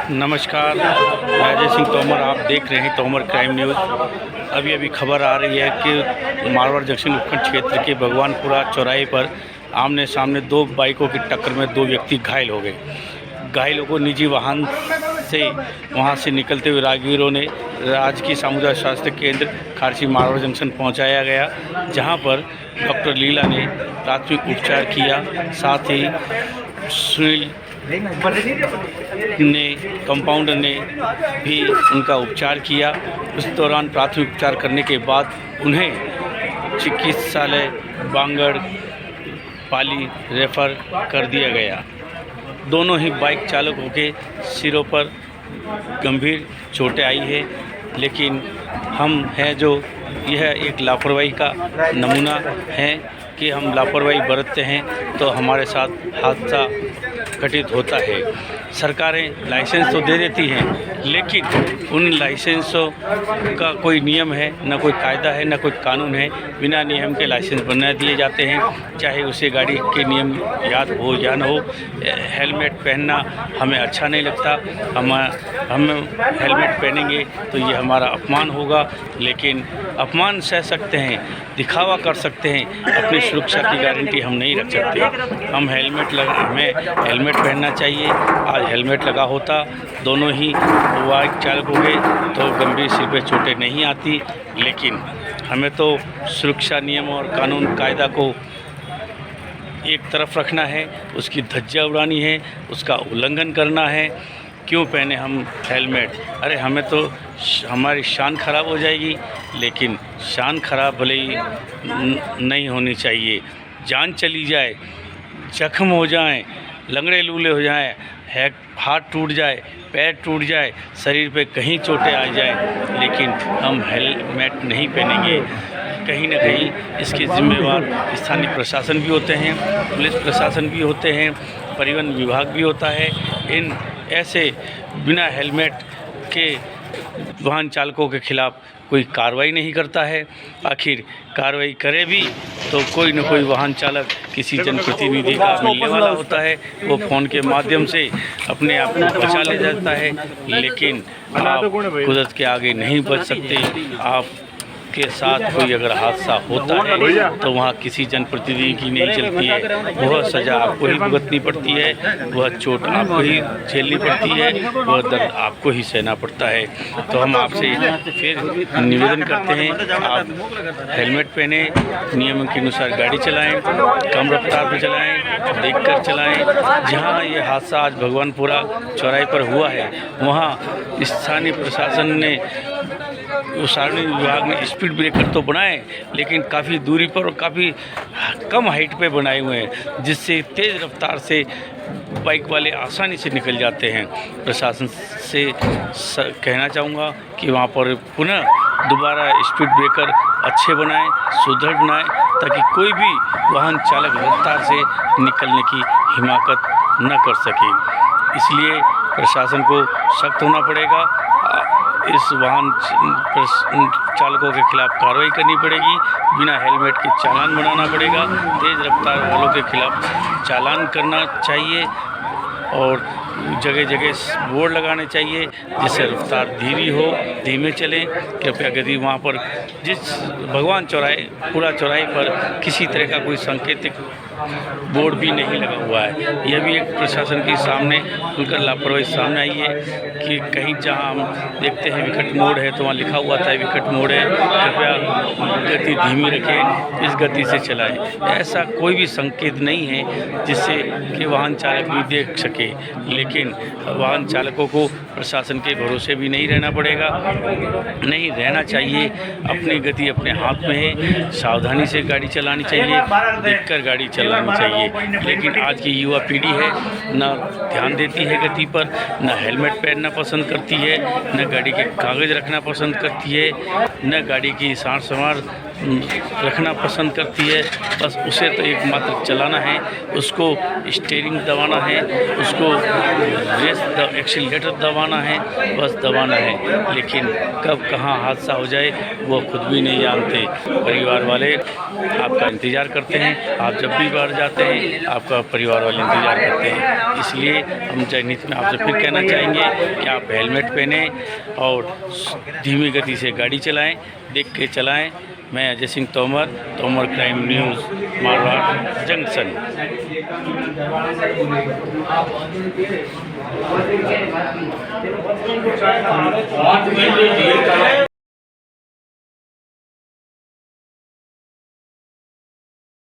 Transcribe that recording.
नमस्कार, मैं अजय सिंह तोमर। आप देख रहे हैं तोमर क्राइम न्यूज़। अभी खबर आ रही है कि मारवाड़ जंक्शन उपखंड क्षेत्र के भगवानपुरा चौराहे पर आमने सामने दो बाइकों की टक्कर में दो व्यक्ति घायल हो गए। घायलों को निजी वाहन से वहां से निकलते हुए राहगीरों ने राजकीय सामुदायिक स्वास्थ्य केंद्र खारसी मारवाड़ जंक्शन पहुंचाया गया, जहां पर डॉक्टर लीला ने प्राथमिक उपचार किया। साथ ही सुनील ने कंपाउंडर ने भी उनका उपचार किया। उस दौरान प्राथमिक उपचार करने के बाद उन्हें चिकित्सालय बांगड़ पाली रेफर कर दिया गया। दोनों ही बाइक चालकों के सिरों पर गंभीर चोटें आई है, लेकिन हम हैं जो यह एक लापरवाही का नमूना है कि हम लापरवाही बरतते हैं तो हमारे साथ हादसा घटित होता है। सरकारें लाइसेंस तो दे देती हैं, लेकिन उन लाइसेंसों का कोई नियम है, न कोई कायदा है, न कोई कानून है। बिना नियम के लाइसेंस बना दिए जाते हैं, चाहे उसे गाड़ी के नियम याद हो या न हो। हेलमेट पहनना हमें अच्छा नहीं लगता। हम हेलमेट पहनेंगे तो ये हमारा अपमान होगा, लेकिन अपमान सह सकते हैं, दिखावा कर सकते हैं, अपनी सुरक्षा की गारंटी हम नहीं रख सकते। हमें हेलमेट पहनना चाहिए। आज हेलमेट लगा होता दोनों ही बाइक चालकों के तो गंभीर सिर पे चोटें नहीं आती, लेकिन हमें तो सुरक्षा नियम और कानून कायदा को एक तरफ रखना है, उसकी धज्जियां उड़ानी है, उसका उल्लंघन करना है। क्यों पहने हम हेलमेट? अरे हमें तो हमारी शान खराब हो जाएगी, लेकिन शान खराब भले ही नहीं होनी चाहिए। जान चली जाए, जख्म हो जाएं, लंगड़े लूले हो जाएं, हाथ टूट जाए, पैर टूट जाए, शरीर पे कहीं चोटें आ जाए, लेकिन हम हेलमेट नहीं पहनेंगे। कहीं न कहीं इसके जिम्मेवार स्थानीय प्रशासन भी होते हैं, पुलिस प्रशासन भी होते हैं, परिवहन विभाग भी होता है। इन ऐसे बिना हेलमेट के वाहन चालकों के खिलाफ कोई कार्रवाई नहीं करता है। आखिर कार्रवाई करे भी तो कोई न कोई वाहन चालक किसी जनप्रतिनिधि का मिलने वाला होता है, वो फ़ोन के माध्यम से अपने आप को बचा ले जाता है। लेकिन आप कुदरत के आगे नहीं बच सकते। आप के साथ कोई अगर हादसा होता है तो वहाँ किसी जनप्रतिनिधि की नहीं चलती है। वह सज़ा आपको ही भुगतनी पड़ती है, वह चोट आपको ही झेलनी पड़ती है, वह दर्द आपको ही सहना पड़ता है। तो हम आपसे फिर निवेदन करते हैं, आप हेलमेट पहने, नियमों के अनुसार गाड़ी चलाएं, कम रफ्तार पर चलाएं, देखकर चलाएं। जहाँ ये हादसा आज भगवानपुरा चौराहे पर हुआ है, वहाँ स्थानीय प्रशासन ने, सार्वजनिक विभाग ने स्पीड ब्रेकर तो बनाए, लेकिन काफ़ी दूरी पर और काफ़ी कम हाइट पे बनाए हुए हैं, जिससे तेज़ रफ्तार से बाइक वाले आसानी से निकल जाते हैं। प्रशासन से कहना चाहूँगा कि वहाँ पर पुनः दोबारा स्पीड ब्रेकर अच्छे बनाएं, सुदृढ़ बनाएं, ताकि कोई भी वाहन चालक रफ्तार से निकलने की हिमाकत न कर सके। इसलिए प्रशासन को सख्त होना पड़ेगा। इस वाहन चालकों के खिलाफ कार्रवाई करनी पड़ेगी। बिना हेलमेट के चालान बनाना पड़ेगा। तेज़ रफ्तार वालों के खिलाफ चालान करना चाहिए और जगह जगह बोर्ड लगाने चाहिए, जिससे रफ्तार धीमी हो, धीमे चलें। कृपया गति वहाँ पर जिस भगवान पूरा चौराहे पर किसी तरह का कोई सांकेतिक बोर्ड भी नहीं लगा हुआ है। यह भी एक प्रशासन के सामने खुलकर लापरवाही सामने आई है कि कहीं जहां हम देखते हैं विकट मोड़ है तो वहाँ लिखा हुआ था विकट मोड़ है, कृपया गति धीमी रखें, इस गति से चलाएं। ऐसा कोई भी संकेत नहीं है जिससे कि वाहन चालक भी देख सके, लेकिन वाहन चालकों को प्रशासन के भरोसे भी नहीं रहना पड़ेगा, नहीं रहना चाहिए। अपनी गति अपने हाथ में है, सावधानी से गाड़ी चलानी चाहिए, देखकर गाड़ी चलानी चाहिए। लेकिन आज की युवा पीढ़ी है, ना ध्यान देती है गति पर, ना हेलमेट पहनना पसंद करती है, न गाड़ी के कागज़ रखना पसंद करती है, न गाड़ी की सार संवार रखना पसंद करती है। बस उसे तो एकमात्र चलाना है, उसको स्टीयरिंग दबाना है, उसको एक्सीलरेटर दबाना है, बस दबाना है। लेकिन कब कहाँ हादसा हो जाए वो खुद भी नहीं जानते। परिवार वाले आपका इंतज़ार करते हैं, आप जब भी बाहर जाते हैं आपका परिवार वाले इंतज़ार करते हैं। इसलिए हम जनहित में आपसे फिर कहना चाहेंगे कि आप हेलमेट पहनें और धीमी गति से गाड़ी चलाएं, देख के चलाएं। मैं Ajay Singh Tomar, Tomar crime news, Marwar junction.